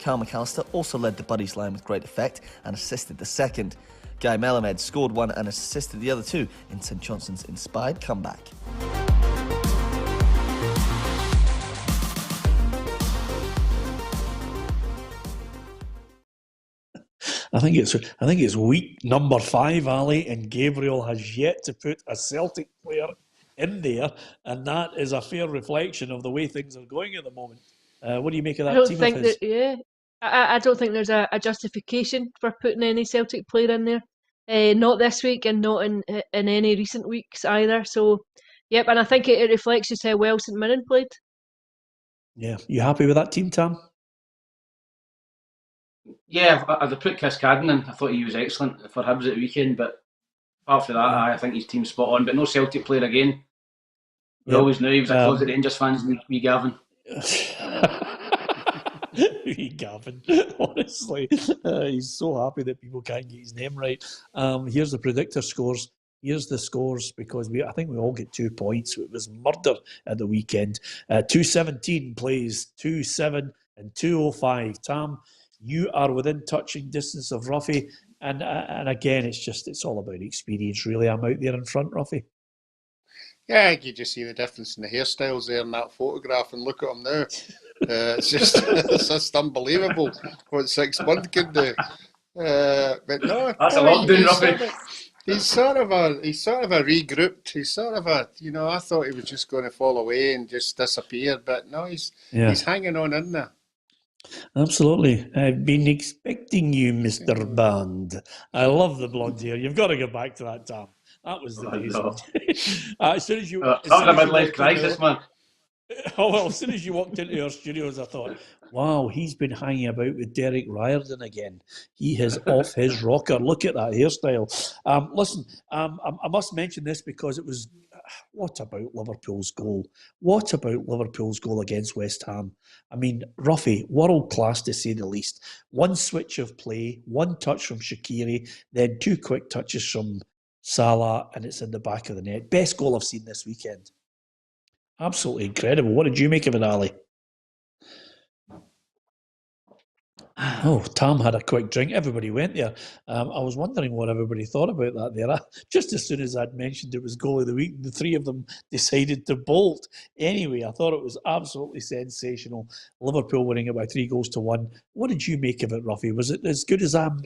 Carl McAllister also led the Buddies line with great effect and assisted the second. Guy Melamed scored one and assisted the other two in St Johnson's inspired comeback. I think it's week number 5, Ali, and Gabriel has yet to put a Celtic player in there, and that is a fair reflection of the way things are going at the moment. What do you make of that team of his? I don't think there's a justification for putting any Celtic player in there. Not this week and not in any recent weeks either. So, yep, and I think it reflects just how well St Mirren played. Yeah, you happy with that team, Tam? Yeah, I'd put Cascaden in. I thought he was excellent for Hibs at the weekend, but apart from that, I think his team's spot on. But no Celtic player again. We always knew he was a closet Rangers fans, wee Gavin. Wee Gavin, honestly. He's so happy that people can't get his name right. Here's the predictor scores. Here's the scores, because I think we all get 2 points. It was murder at the weekend. 217 plays 2-7 and 205. Tam, you are within touching distance of Roughie, and again, it's all about experience, really. I'm out there in front, Roughie. Yeah, you just see the difference in the hairstyles there in that photograph, and look at him now. It's just unbelievable what 6 months can do. But no, that's a lot doing Roughie. He's sort of a regrouped. He's sort of a, I thought he was just going to fall away and just disappear, but no, he's hanging on in there. Absolutely. I've been expecting you, Mr. Band. I love the blonde hair. You've got to go back to that, Tam. That was the days. As soon as you... Talking about life crisis, man. Oh, well, as soon as you walked into our studios, I thought, wow, he's been hanging about with Derek Riordan again. He is off his rocker. Look at that hairstyle. Listen, I must mention this because it was... What about Liverpool's goal? What about Liverpool's goal against West Ham? I mean, Roughie, world class to say the least. One switch of play, one touch from Shaqiri, then 2 quick touches from Salah, and it's in the back of the net. Best goal I've seen this weekend. Absolutely incredible. What did you make of it, Ali? Oh, Tam had a quick drink. Everybody went there. I was wondering what everybody thought about that there. Just as soon as I'd mentioned it was goal of the week, the 3 of them decided to bolt. Anyway, I thought it was absolutely sensational. Liverpool winning it by 3-1. What did you make of it, Roughie? Was it as good as I'm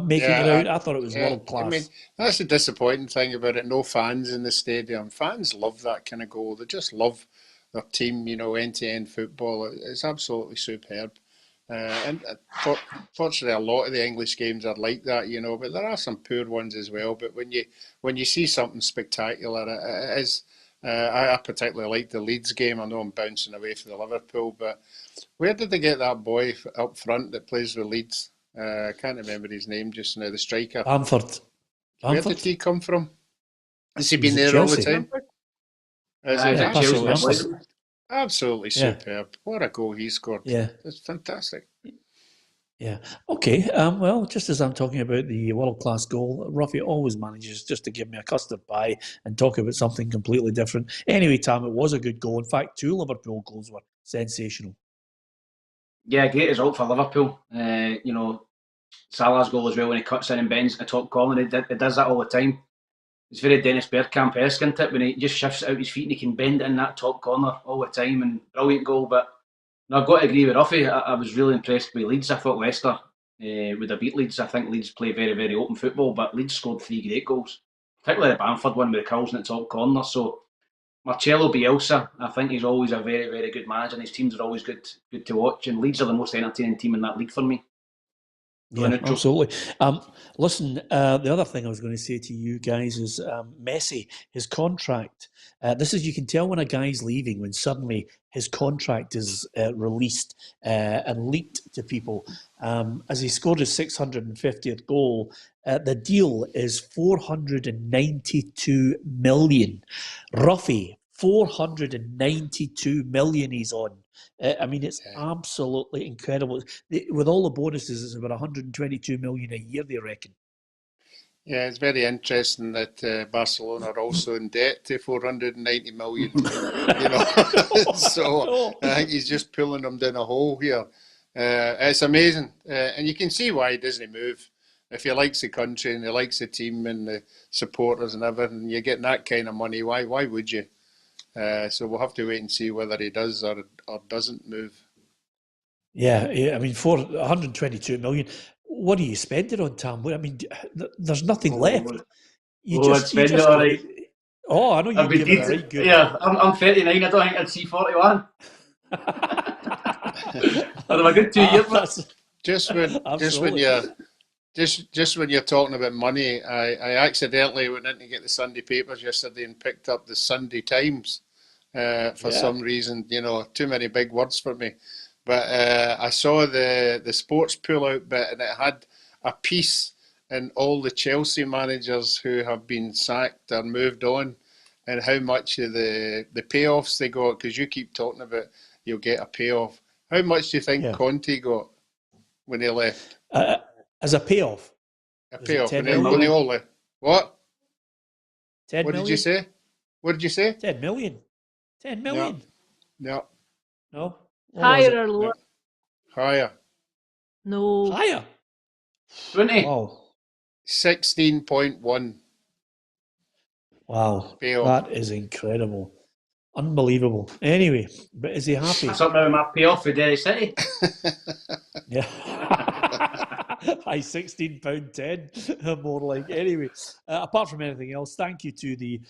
making it out? I thought it was world class. I mean, that's the disappointing thing about it. No fans in the stadium. Fans love that kind of goal. They just love their team, end-to-end football. It's absolutely superb. And fortunately, a lot of the English games are like that, but there are some poor ones as well. But when you see something spectacular, it is. I particularly like the Leeds game. I know I'm bouncing away from the Liverpool, but where did they get that boy up front that plays with Leeds? I can't remember his name just now. The striker. Bamford. Where did he come from? Has he been there all the time? Absolutely superb. What a goal he scored. Yeah. It's fantastic. Yeah. Okay. Well, just as I'm talking about the world-class goal, Roughie always manages just to give me a custard pie and talk about something completely different. Anyway, Tam, it was a good goal. In fact, 2 Liverpool goals were sensational. Yeah, great result for Liverpool. Salah's goal as well when he cuts in and bends in the top corner. He does that all the time. It's very Dennis Bergkamp-esque, isn't it? When he just shifts out his feet and he can bend it in that top corner all the time, and brilliant goal. But I've got to agree with Roughie. I was really impressed with Leeds. I thought Leicester would have beat Leeds. I think Leeds play very, very open football, but Leeds scored 3 great goals, particularly the Bamford one with the curls in the top corner. So Marcelo Bielsa, I think he's always a very, very good manager, and his teams are always good to watch. And Leeds are the most entertaining team in that league for me. Yeah, absolutely. Listen, the other thing I was going to say to you guys is Messi, his contract. You can tell when a guy's leaving when suddenly his contract is released and leaked to people. As he scored his 650th goal, the deal is 492 million. Roughie, 492 million he's on. It's absolutely incredible. With all the bonuses, it's about 122 million a year, they reckon. Yeah, it's very interesting that Barcelona are also in debt to 490 million. So I think he's just pulling them down a hole here. It's amazing. And you can see why he doesn't move. If he likes the country and he likes the team and the supporters and everything, you're getting that kind of money. Why would you? So we'll have to wait and see whether he does or doesn't move. Yeah. For 122 million. What are you spending on, Tam? I mean, there's nothing left. I'd spend it all right. Oh, I know you'd give it a right good. Yeah, I'm 39. I don't think I'd see 41. I'm a good 2 years. Just when you're talking about money, I accidentally went in to get the Sunday papers yesterday and picked up the Sunday Times for some reason. Too many big words for me. But I saw the sports pull-out bit, and it had a piece in all the Chelsea managers who have been sacked or moved on, and how much of the payoffs they got, because you keep talking about you'll get a payoff. How much do you think Conte got when he left? As a payoff? A payoff. When they all left. What? 10 what million? Did you say? What did you say? 10 million. 10 million? No. No? Higher or lower? Higher. No. Higher? 20? Wow. 16.1. Wow. Payoff. That is incredible. Unbelievable. Anyway, but is he happy? That's up now with my payoff for Derry City. Yeah. High £16.10, more like. Anyway, apart from anything else, thank you to the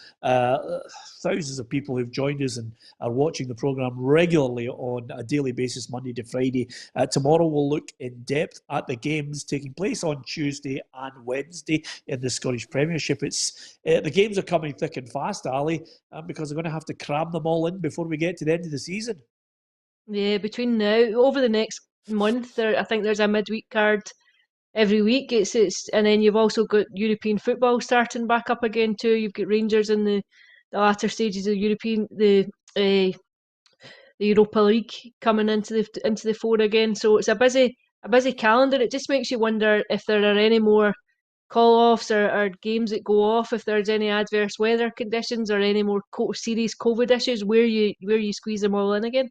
thousands of people who've joined us and are watching the programme regularly on a daily basis, Monday to Friday. Tomorrow we'll look in depth at the games taking place on Tuesday and Wednesday in the Scottish Premiership. The games are coming thick and fast, Ali, because they're going to have to cram them all in before we get to the end of the season. Yeah, between now, over the next month, I think there's a midweek card every week. And then you've also got European football starting back up again too. You've got Rangers in the latter stages of the Europa League coming into the fore again. So it's a busy calendar. It just makes you wonder if there are any more call-offs or games that go off, if there's any adverse weather conditions or any more serious COVID issues where you squeeze them all in again.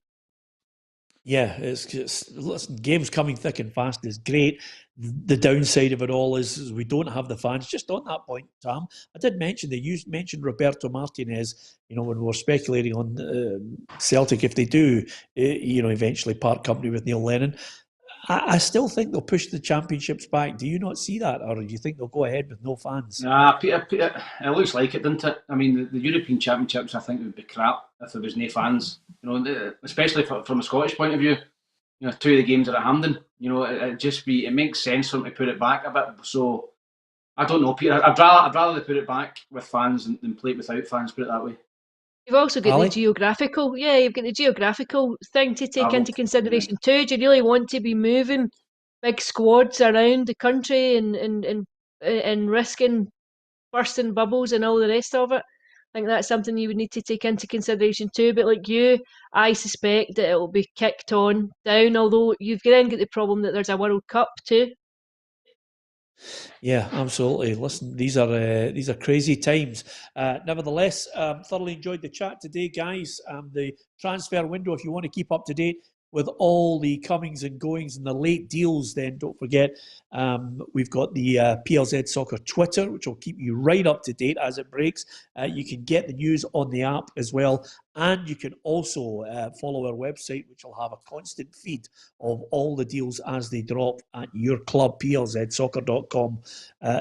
Yeah, listen, games coming thick and fast is great. The downside of it all is we don't have the fans. Just on that point, Tam, I did mention you mentioned Roberto Martinez. When we were speculating on Celtic, if they do, eventually part company with Neil Lennon, I still think they'll push the championships back. Do you not see that, or do you think they'll go ahead with no fans? Nah, Peter, it looks like it, doesn't it? I mean, the European Championships, I think, would be crap if there was no fans. Especially from a Scottish point of view. 2 of the games are at Hampden. It makes sense for them to put it back a bit. So I don't know, Peter. I'd rather they put it back with fans than play it without fans. Put it that way. You've also got Ali? the geographical thing to take into consideration too. Do you really want to be moving big squads around the country and risking bursting bubbles and all the rest of it? I think that's something you would need to take into consideration too. But like you, I suspect that it will be kicked on down, although you've then got the problem that there's a World Cup too. Yeah, absolutely. Listen, these are crazy times. Nevertheless, thoroughly enjoyed the chat today, guys. The transfer window, if you want to keep up to date with all the comings and goings and the late deals, then don't forget we've got the PLZ Soccer Twitter, which will keep you right up to date as it breaks. You can get the news on the app as well, and you can also follow our website, which will have a constant feed of all the deals as they drop at your club. PLZsoccer.com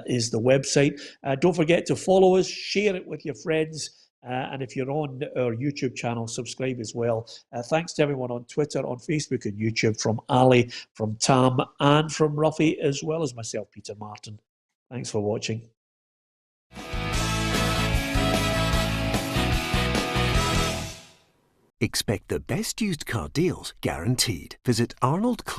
is the website. Don't forget to follow us, share it with your friends. And if you're on our YouTube channel, subscribe as well. Thanks to everyone on Twitter, on Facebook and YouTube, from Ali, from Tam and from Roughie, as well as myself, Peter Martin. Thanks for watching. Expect the best used car deals guaranteed. Visit Arnold Club.